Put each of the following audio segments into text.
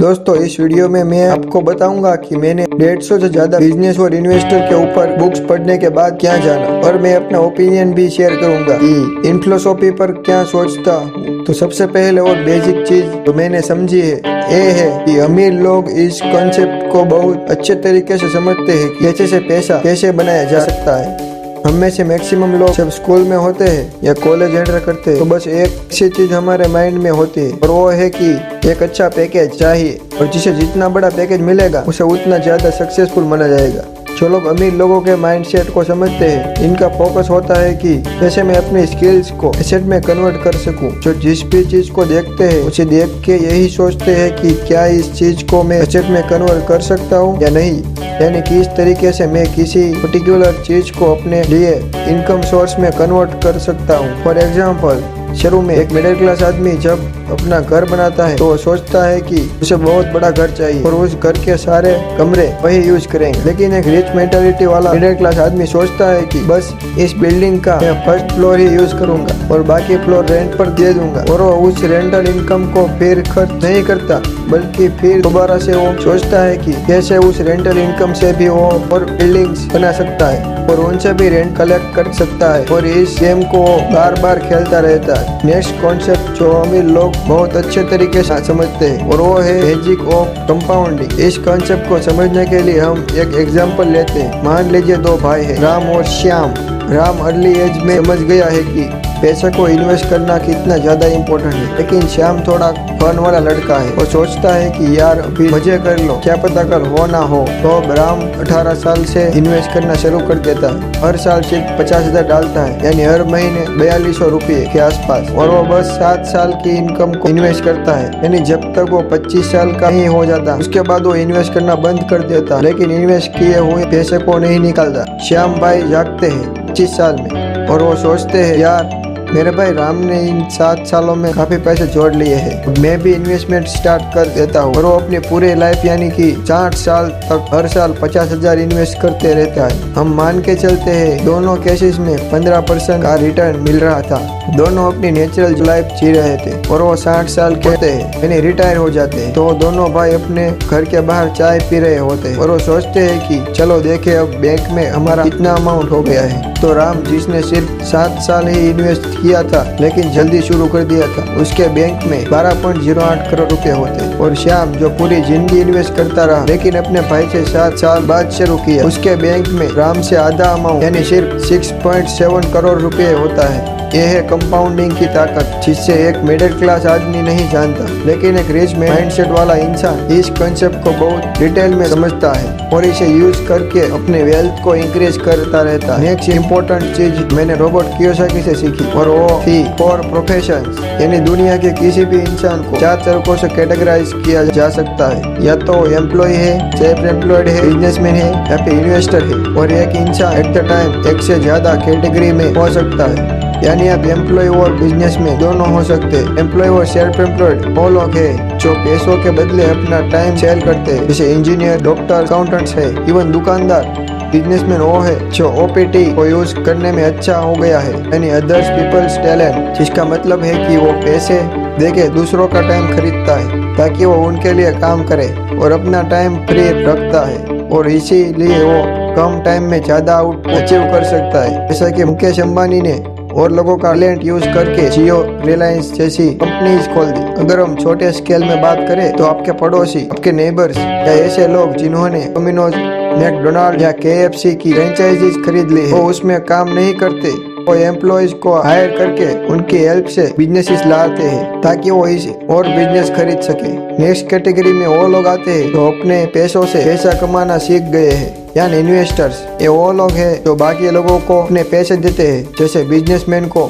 दोस्तों इस वीडियो में मैं आपको बताऊंगा कि मैंने 150 से ज्यादा बिजनेस और इन्वेस्टर के ऊपर बुक्स पढ़ने के बाद क्या जाना, और मैं अपना ओपिनियन भी शेयर करूंगा कि इन फिलोसॉफी पर क्या सोचता हूँ। तो सबसे पहले और बेसिक चीज तो मैंने समझी है ये है कि अमीर लोग इस कॉन्सेप्ट को बहुत अच्छे तरीके से समझते हैं कि कैसे से पैसा कैसे बनाया जा सकता है। हम में से मैक्सिमम लोग जब स्कूल में होते हैं या कॉलेज एंटर करते हैं तो बस एक ऐसी चीज हमारे माइंड में होती है, और वो है कि एक अच्छा पैकेज चाहिए, और जिसे जितना बड़ा पैकेज मिलेगा उसे उतना ज्यादा सक्सेसफुल माना जाएगा। जो लोग अमीर लोगों के माइंडसेट को समझते हैं, इनका फोकस होता है कि कैसे मैं अपने स्किल्स को एसेट में कन्वर्ट कर सकूं। जो जिस भी चीज को देखते हैं उसे देख के यही सोचते हैं कि क्या इस चीज को मैं एसेट में कन्वर्ट कर सकता हूं या नहीं, यानी कि इस तरीके से मैं किसी पर्टिकुलर चीज को अपने लिए इनकम सोर्स में कन्वर्ट कर सकता हूँ। फॉर एग्जाम्पल, शुरू में एक मिडिल क्लास आदमी जब अपना घर बनाता है तो वो सोचता है कि उसे बहुत बड़ा घर चाहिए और उस घर के सारे कमरे वही यूज करेंगे। लेकिन एक रिच मेंटालिटी वाला मिडिल क्लास आदमी सोचता है कि बस इस बिल्डिंग का मैं फर्स्ट फ्लोर ही यूज करूंगा और बाकी फ्लोर रेंट पर दे दूंगा, और वो उस रेंटल इनकम को फिर खर्च नहीं करता, बल्कि फिर दोबारा से वो सोचता है कि कैसे उस रेंटल इनकम से भी वो और बिल्डिंग्स बना सकता है और उनसे भी रेंट कलेक्ट कर सकता है, और इस गेम को बार बार खेलता रहता है। नेक्स्ट कॉन्सेप्ट जो अमीर लोग बहुत अच्छे तरीके से समझते हैं और वो है मैजिक ऑफ कंपाउंडिंग। इस कॉन्सेप्ट को समझने के लिए हम एक एग्जांपल लेते हैं। मान लीजिए दो भाई हैं, राम और श्याम। राम अर्ली एज में समझ गया है कि पैसे को इन्वेस्ट करना कितना ज्यादा इम्पोर्टेंट है, लेकिन श्याम थोड़ा फन वाला लड़का है। वो सोचता है कि यार अभी मजे कर लो, क्या पता कल हो ना हो। तो अब राम 18 साल से इन्वेस्ट करना शुरू कर देता है। हर साल सिर्फ 50,000 डालता है, यानी हर महीने 4200 रुपये के आसपास, और वो बस 7 साल की इनकम को इन्वेस्ट करता है, यानी जब तक वो 25 साल का नहीं हो जाता उसके बाद वो इन्वेस्ट करना बंद कर देता, लेकिन इन्वेस्ट किए हुए पैसे को नहीं निकालता। श्याम भाई जागते हैं 25 साल में और वो सोचते हैं यार मेरे भाई राम ने इन 7 सालों में काफी पैसे जोड़ लिए हैं, मैं भी इन्वेस्टमेंट स्टार्ट कर देता हूँ। और वो अपनी पूरे लाइफ यानी कि 60 साल तक हर साल 50,000 इन्वेस्ट करते रहता है। हम मान के चलते हैं दोनों केसेस में 15% का रिटर्न मिल रहा था। दोनों अपनी नेचुरल लाइफ जी रहे थे और वो 60 साल के होते हैं यानी रिटायर हो जाते हैं, तो दोनों भाई अपने घर के बाहर चाय पी रहे होते हैं और वो सोचते हैं कि चलो देखे अब बैंक में हमारा कितना अमाउंट हो गया है। तो राम, जिसने सिर्फ 7 साल ही इन्वेस्ट किया था लेकिन जल्दी शुरू कर दिया था, उसके बैंक में 12.08 करोड़ रुपए होते। और श्याम, जो पूरी जिंदगी इन्वेस्ट करता रहा लेकिन अपने भाई से 7 साल बाद शुरू किया, उसके बैंक में राम से आधा अमाउंट यानी सिर्फ 6.7 करोड़ रुपए होता है। यह है कंपाउंडिंग की ताकत, जिससे एक मिडिल क्लास आदमी नहीं जानता, लेकिन एक रिच माइंडसेट वाला इंसान इस कॉन्सेप्ट को बहुत डिटेल में समझता है और इसे यूज करके अपने वेल्थ को इंक्रीज करता रहता है। नेक्स्ट इम्पोर्टेंट चीज मैंने रॉबर्ट कियोसाकी से सीखी और वो थी 4 प्रोफेशंस, यानी दुनिया के किसी भी इंसान को 4 तरीकों से कैटेगराइज किया जा सकता है। या तो एम्प्लॉय है, सेल्फ एम्प्लॉयड है, बिजनेसमैन है या फिर इन्वेस्टर है। और एक इंसान एट द टाइम एक से ज्यादा कैटेगरी में हो सकता है, यानी आप एम्प्लॉय और बिजनेसमैन दोनों हो सकते हैं। एम्प्लॉय और सेल्फ एम्प्लॉयड वो लोग हैं जो पैसों के बदले अपना टाइम सेल करते हैं, जैसे इंजीनियर, डॉक्टर, अकाउंटेंट्स है, इवन दुकानदार। बिजनेसमैन वो है जो ओपीटी को यूज करने में अच्छा हो गया है, यानी अदर्स पीपल्स टैलेंट, जिसका मतलब है कि वो पैसे देके दूसरों का टाइम खरीदता है ताकि वो उनके लिए काम करे और अपना टाइम फ्री रखता है, और इसीलिए वो कम टाइम में ज्यादा आउटपुट अचीव कर सकता है। जैसा कि मुकेश अंबानी ने और लोगों का टैलेंट यूज करके जियो, रिलायंस जैसी कंपनीज खोल दी। अगर हम छोटे स्केल में बात करें तो आपके पड़ोसी, आपके नेबर्स या ऐसे लोग जिन्होंने डोमिनोज, मैकडोनाल्ड या केएफसी की फ्रेंचाइजीज खरीद ली है, वो उसमें काम नहीं करते, वो एम्प्लॉयज को हायर करके उनकी हेल्प से बिजनेसेस लाते हैं ताकि वो इस और बिजनेस खरीद सके। नेक्स्ट कैटेगरी में वो लोग आते हैं जो अपने पैसों से पैसा कमाना सीख गए हैं, यानी इन्वेस्टर्स। ये वो लोग हैं जो बाकी लोगों को अपने पैसे देते हैं, जैसे बिजनेसमैन को,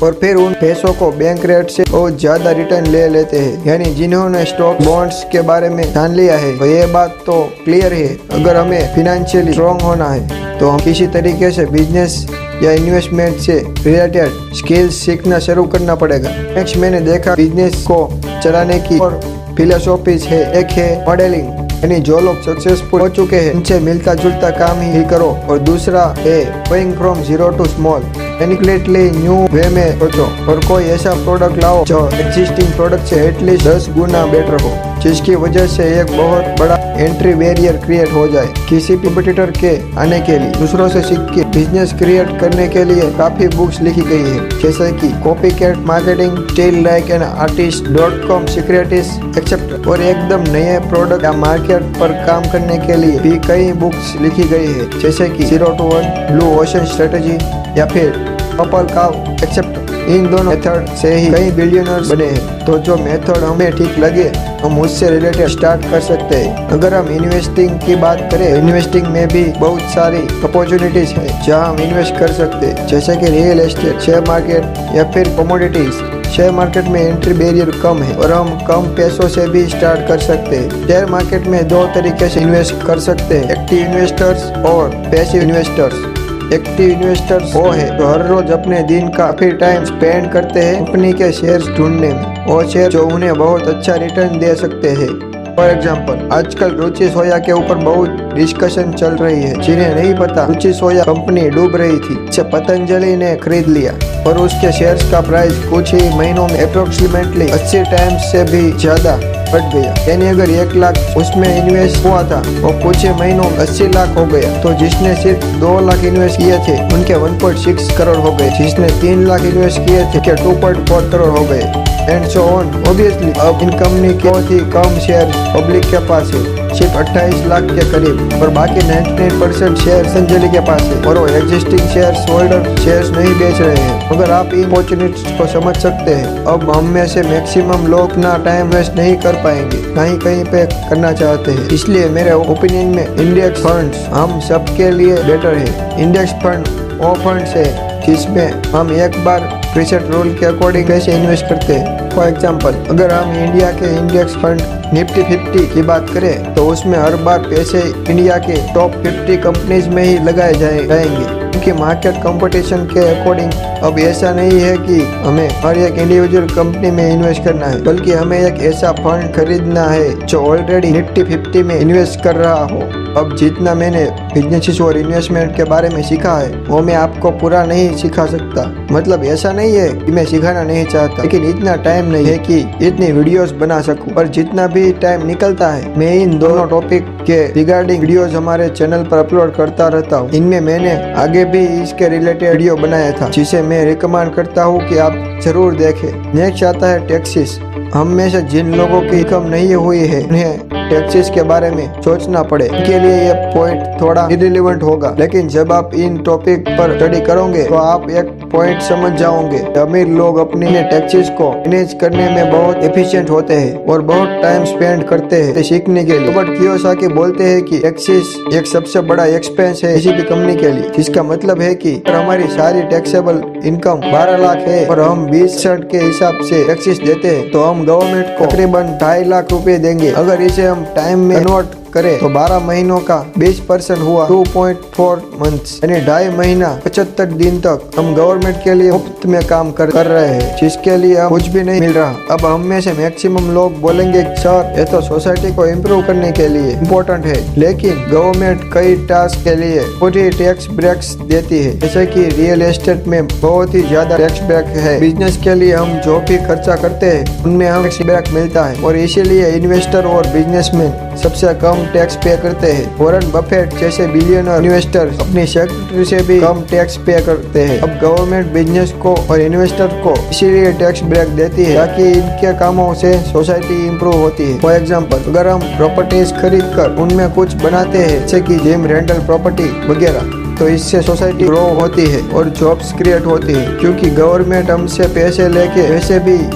और फिर उन पैसों को बैंक रेट से बहुत ज्यादा रिटर्न ले लेते हैं, यानी जिन्होंने स्टॉक, बॉन्ड्स के बारे में जान लिया है। तो ये बात तो क्लियर है, अगर हमें फिनेंशियली स्ट्रॉन्ग होना है तो हम किसी तरीके से बिजनेस या इन्वेस्टमेंट से रिलेटेड स्किल्स सीखना शुरू करना पड़ेगा। नेक्स्ट मैंने देखा बिजनेस को चलाने की और फिलोसॉफीज है। एक है मॉडलिंग, यानी जो लोग सक्सेसफुल हो चुके हैं उनसे मिलता जुलता काम ही करो, और दूसरा है going from zero to small, मैनिकुलेटली न्यू वे में सोचो और कोई ऐसा प्रोडक्ट लाओ जो एग्जिस्टिंग प्रोडक्ट से एटलीस्ट 10 गुना बेटर हो, जिसकी वजह से एक बहुत बड़ा एंट्री बैरियर क्रिएट हो जाए किसी भी कॉम्पिटिटर के आने के लिए। दूसरों से सीख के बिजनेस क्रिएट करने के लिए काफी बुक्स लिखी गई है, जैसे कि copy cat marketing, still like an artist, .com secret is except. और एकदम नए प्रोडक्ट या मार्केट पर काम करने के लिए भी कई बुक्स लिखी गई है, जैसे कि 0 to 1, ब्लू ओशन स्ट्रेटेजी या फिर पर्पल काउ एक्सेप्ट। इन दोनों मेथड से ही कई बिलियनर्स बने हैं। तो जो मेथड हमें ठीक लगे हम उससे रिलेटेड स्टार्ट कर सकते हैं। अगर हम इन्वेस्टिंग की बात करें, इन्वेस्टिंग में भी बहुत सारी अपॉर्चुनिटीज है जहां हम इन्वेस्ट कर सकते हैं, जैसे कि रियल एस्टेट, शेयर मार्केट या फिर कमोडिटीज। शेयर मार्केट में एंट्री बैरियर कम है और हम कम पैसों से भी स्टार्ट कर सकते हैं। शेयर मार्केट में 2 तरीके से इन्वेस्ट कर सकते हैं, एक्टिव इन्वेस्टर्स और पैसिव इन्वेस्टर्स। एक्टिव इन्वेस्टर्स वो है जो हर रोज अपने दिन का काफी टाइम स्पेंड करते हैं कंपनी के शेयर्स ढूंढने में, और शेयर जो उन्हें बहुत अच्छा रिटर्न दे सकते हैं। फॉर एग्जाम्पल, आजकल रुचि सोया के ऊपर बहुत डिस्कशन चल रही है। जिन्हें नहीं पता, रुचि सोया कंपनी डूब रही थी, इसे पतंजलि ने खरीद लिया और उसके शेयर्स का प्राइस कुछ ही महीनों में अप्रोक्सीमेटली 80 टाइम्स से भी ज्यादा बढ़ गया। यानी अगर 1 लाख उसमें इन्वेस्ट हुआ था वो कुछ ही महीनों में 80 लाख हो गया। तो जिसने सिर्फ 2 लाख इन्वेस्ट किए थे उनके 1.6 करोड़ हो गए, जिसने 3 लाख इन्वेस्ट किए थे उनके 2.4 करोड़ हो गए, एंड सो ऑन। ऑब्वियसली अब इन कंपनी के बहुत ही कम शेयर पब्लिक के पास है, सिर्फ 28 लाख के करीब, और बाकी 99% शेयर पतंजलि के पास है, और वो एग्जिस्टिंग शेयर्स होल्डर शेयर्स नहीं बेच रहे हैं। अगर आप इन अपॉर्चुनिटीज को समझ सकते हैं, अब हम में से मैक्सिमम लोग अपना टाइम वेस्ट नहीं कर पाएंगे, ना ही कहीं पे करना चाहते हैं। इसलिए मेरे ओपिनियन में इंडेक्स फंड्स हम सबके लिए बेटर है। इंडेक्स फंड वो फंड्स है जिसमें हम एक बार प्रीसेट रूल के अकॉर्डिंग पैसे इन्वेस्ट करते हैं। फॉर एग्जाम्पल, अगर हम इंडिया के इंडेक्स फंड निफ्टी 50 की बात करें तो उसमें हर बार पैसे इंडिया के टॉप 50 कंपनीज में ही लगाए जाएंगे, क्योंकि मार्केट कंपटीशन के अकॉर्डिंग अब ऐसा नहीं है कि हमें हर एक इंडिविजुअल कंपनी में इन्वेस्ट करना है, बल्कि हमें एक ऐसा फंड खरीदना है जो ऑलरेडी निफ्टी 50 में इन्वेस्ट कर रहा हो। अब जितना मैंने बिजनेस और इन्वेस्टमेंट के बारे में सीखा है वो मैं आपको पूरा नहीं सिखा सकता। मतलब ऐसा नहीं है कि मैं सिखाना नहीं चाहता, लेकिन इतना टाइम नहीं है कि इतनी वीडियोस बना सकूं। पर जितना भी टाइम निकलता है मैं इन दोनों टॉपिक के रिगार्डिंग वीडियोस हमारे चैनल पर अपलोड करता रहता हूँ। इनमें मैंने आगे भी इसके रिलेटेड वीडियो बनाया था, जिसे मैं रिकमेंड करता हूँ कि आप जरूर देखें। नेक्स्ट आता है टैक्सेस। हम में से जिन लोगों की इनकम नहीं हुई है उन्हें टैक्सेस के बारे में सोचना पड़े, इनके लिए ये पॉइंट थोड़ा इरिलेवेंट होगा, लेकिन जब आप इन टॉपिक पर स्टडी करोगे तो आप एक पॉइंट समझ जाओगे। अमीर लोग अपने टैक्सेस को मैनेज करने में बहुत एफिशिएंट होते हैं और बहुत टाइम स्पेंड करते हैं सीखने के लिए। रॉबर्ट कियोसाकी बोलते हैं कि टैक्सेस एक सबसे बड़ा एक्सपेंस है किसी भी कंपनी के लिए, जिसका मतलब है कि अगर हमारी सारी टैक्सेबल इनकम 12 लाख है और हम 20% के हिसाब से टैक्सेस देते हैं तो हम गवर्नमेंट को तकरीबन 2.5 लाख रुपए देंगे। अगर इसे हम टाइम में कन्वर्ट करें तो 12 महीनों का 20% हुआ 2.4 मंथ्स, यानी 2.5 महीना 75 दिन तक हम गवर्नमेंट के लिए मुफ्त में काम कर रहे हैं, जिसके लिए हम कुछ भी नहीं मिल रहा। अब हम में से मैक्सिमम लोग बोलेंगे सर ये तो सोसाइटी को इम्प्रूव करने के लिए इम्पोर्टेंट है, लेकिन गवर्नमेंट कई टास्क के लिए खुद ही टैक्स ब्रेक्स देती है, जैसे कि रियल एस्टेट में बहुत ही ज्यादा टैक्स ब्रेक है। बिजनेस के लिए हम जो भी खर्चा करते हैं उनमें हमें टैक्स ब्रेक मिलता है, और इसीलिए इन्वेस्टर और बिजनेसमैन सबसे कम टैक्स पे करते हैं। वॉरेन बफेट जैसे बिलियनर इन्वेस्टर अपनी सेक्रेटरी से भी कम टैक्स पे करते हैं। अब गवर्नमेंट बिजनेस को और इन्वेस्टर को इसीलिए टैक्स ब्रेक देती है ताकि इनके कामों से सोसाइटी इंप्रूव होती है। फॉर एग्जांपल, अगर हम प्रॉपर्टीज खरीद कर उनमें कुछ बनाते हैं जैसे कि जिम, रेंटल प्रॉपर्टी वगैरह, तो इससे सोसाइटी ग्रो होती है और जॉब्स क्रिएट होती है, क्योंकि गवर्नमेंट हमसे पैसे लेके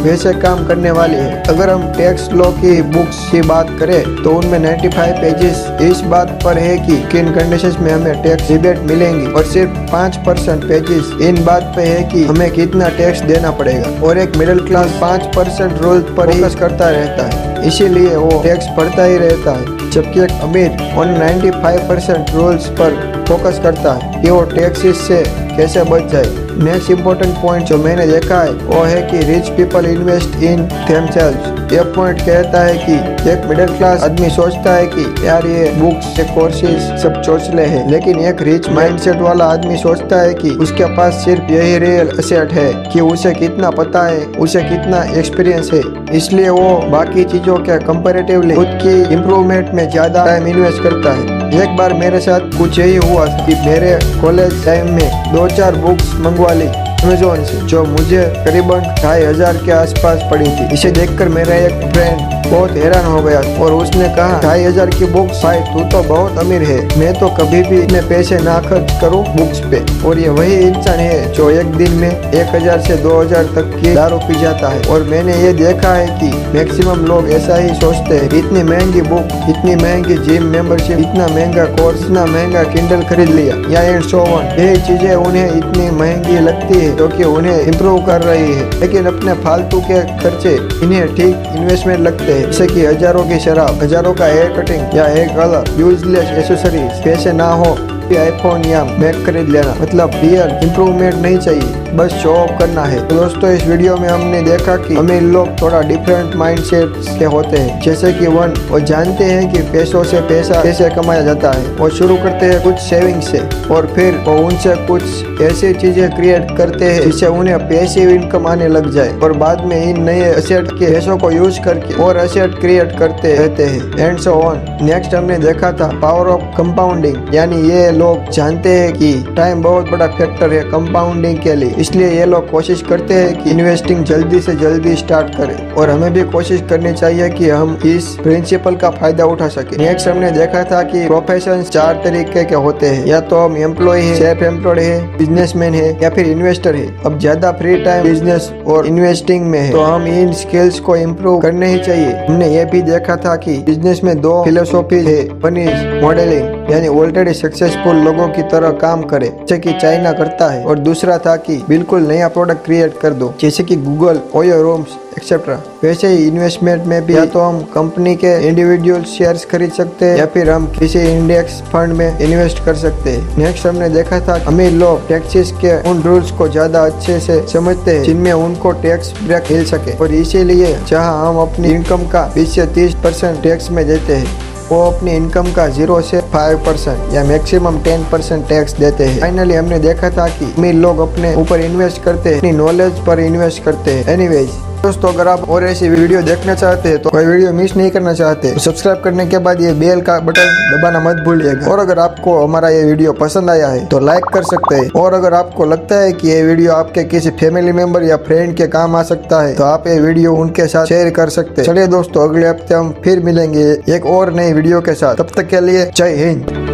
वैसे काम करने वाली है। अगर हम टैक्स लॉ की बुक्स की बात करें तो उनमें 95 पेजेस इस बात पर है कि किन कंडीशंस में हमें टैक्स रिबेट मिलेंगी, और सिर्फ 5% पेजेस इन बात पे है कि हमें कितना टैक्स देना पड़ेगा। और एक मिडिल क्लास 5% रूल पर फोकस करता रहता है, इसीलिए वो टैक्स भरता ही रहता है, जबकि एक अमीर 95% रूल्स पर फोकस करता है कि वो टैक्सेस से कैसे बच जाए। नेक्स्ट इम्पोर्टेंट पॉइंट जो मैंने देखा है वो है कि rich people invest in themselves. ये पॉइंट कहता है कि एक मिडिल क्लास आदमी सोचता है कि यार ये बुक्स, ये कोर्सेज सब चोचले हैं, लेकिन एक रिच माइंडसेट वाला आदमी सोचता है कि उसके पास सिर्फ यही रियल एसेट है कि उसे कितना पता है, उसे कितना एक्सपीरियंस है, इसलिए वो बाकी चीजों के कंपैरेटिवली खुद की इम्प्रूवमेंट में ज्यादा टाइम इन्वेस्ट करता है। एक बार मेरे साथ कुछ यही हुआ कि मेरे कॉलेज टाइम में 2-4 बुक्स मंगवा ली अमेज़न से, जो मुझे करीबन 2500 के आसपास पड़ी थी। इसे देखकर मेरा एक फ्रेंड बहुत हैरान हो गया और उसने कहा 2500 की बुक्स, भाई तू तो बहुत अमीर है, मैं तो कभी भी इतने पैसे ना खर्च करूं बुक्स पे। और ये वही इंसान है जो एक दिन में 1000 से 2000 तक की दारू पी जाता है। और मैंने ये देखा है कि मैक्सिमम लोग ऐसा ही सोचते हैं, इतनी महंगी बुक, इतनी महंगी जिम मेंबरशिप, इतना महंगा कोर्स, इतना महंगा किंडल खरीद लिया या एंड सो ऑन। यही चीजें उन्हें इतनी महंगी लगती है क्योंकि उन्हें इम्प्रूव कर रही है, लेकिन अपने फालतू के खर्चे इन्हें ठीक इन्वेस्टमेंट लगते हैं, जैसे कि हजारों की शराब, हजारों का हेयर कटिंग या हेयर कलर, यूजलेस एक्सेसरीज। पैसे ना हो आईफोन या मैक खरीद लेना, मतलब रियल इम्प्रूवमेंट नहीं चाहिए, बस शो ऑफ करना है। तो दोस्तों इस वीडियो में हमने देखा कि अमीर लोग थोड़ा डिफरेंट माइंडसेट के होते हैं, जैसे कि वो जानते हैं कि पैसों से पैसा कैसे कमाया जाता है। वो शुरू करते हैं कुछ सेविंग से और फिर वो उनसे कुछ ऐसी चीजें क्रिएट करते हैं जिससे उन्हें पैसिव इनकम आने लग जाए, और बाद में इन नए एसेट के पैसों को यूज करके और एसेट क्रिएट करते रहते हैं एंड सो ऑन। नेक्स्ट हमने देखा था पावर ऑफ कंपाउंडिंग, यानी ये लोग जानते हैं कि टाइम बहुत बड़ा फैक्टर है कंपाउंडिंग के लिए, इसलिए ये लोग कोशिश करते हैं कि इन्वेस्टिंग जल्दी से जल्दी स्टार्ट करें, और हमें भी कोशिश करनी चाहिए कि हम इस प्रिंसिपल का फायदा उठा सके। नेक्स्ट हमने देखा था कि प्रोफेशन 4 तरीके के होते हैं, या तो हम एम्प्लॉय है, सेल्फ एम्प्लॉयड है, बिजनेसमैन है या फिर इन्वेस्टर है। अब ज्यादा फ्री टाइम बिजनेस और इन्वेस्टिंग में है तो हम इन स्किल्स को इम्प्रूव करने ही चाहिए। हमने ये भी देखा था कि बिजनेस में 2 फिलोसॉफी है, वन इज मॉडलिंग, यानी ऑलरेडी सक्सेसफुल लोगों की तरह काम करे जैसे कि चाइना करता है, और दूसरा था कि बिल्कुल नया प्रोडक्ट क्रिएट कर दो जैसे कि गूगल, ओयो रूम्स एक्सेट्रा। वैसे ही इन्वेस्टमेंट में भी या तो हम कंपनी के इंडिविजुअल शेयर्स खरीद सकते हैं या फिर हम किसी इंडेक्स फंड में इन्वेस्ट कर सकते हैं। नेक्स्ट हमने देखा था अमीर लोग टैक्सेस के उन रूल्स को ज्यादा अच्छे से समझते हैं जिनमें उनको टैक्स ब्रेक मिल सके, और इसीलिए जहां हम अपनी इनकम का 20 से 30% टैक्स में देते हैं, वो अपनी इनकम का 0 से 5% या मैक्सिमम 10% टैक्स देते हैं। फाइनली हमने देखा था कि अमीर लोग अपने ऊपर इन्वेस्ट करते हैं, अपनी नॉलेज पर इन्वेस्ट करते हैं। एनीवेज दोस्तों, अगर आप और ऐसी वीडियो देखना चाहते हैं तो कोई वीडियो मिस नहीं करना चाहते तो सब्सक्राइब करने के बाद ये बेल का बटन दबाना मत भूलिएगा। और अगर आपको हमारा ये वीडियो पसंद आया है तो लाइक कर सकते हैं, और अगर आपको लगता है कि ये वीडियो आपके किसी फैमिली मेंबर या फ्रेंड के काम आ सकता है तो आप ये वीडियो उनके साथ शेयर कर सकते हैं। चलिए दोस्तों, अगले हफ्ते हम फिर मिलेंगे एक और नई वीडियो के साथ, तब तक के लिए जय हिंद।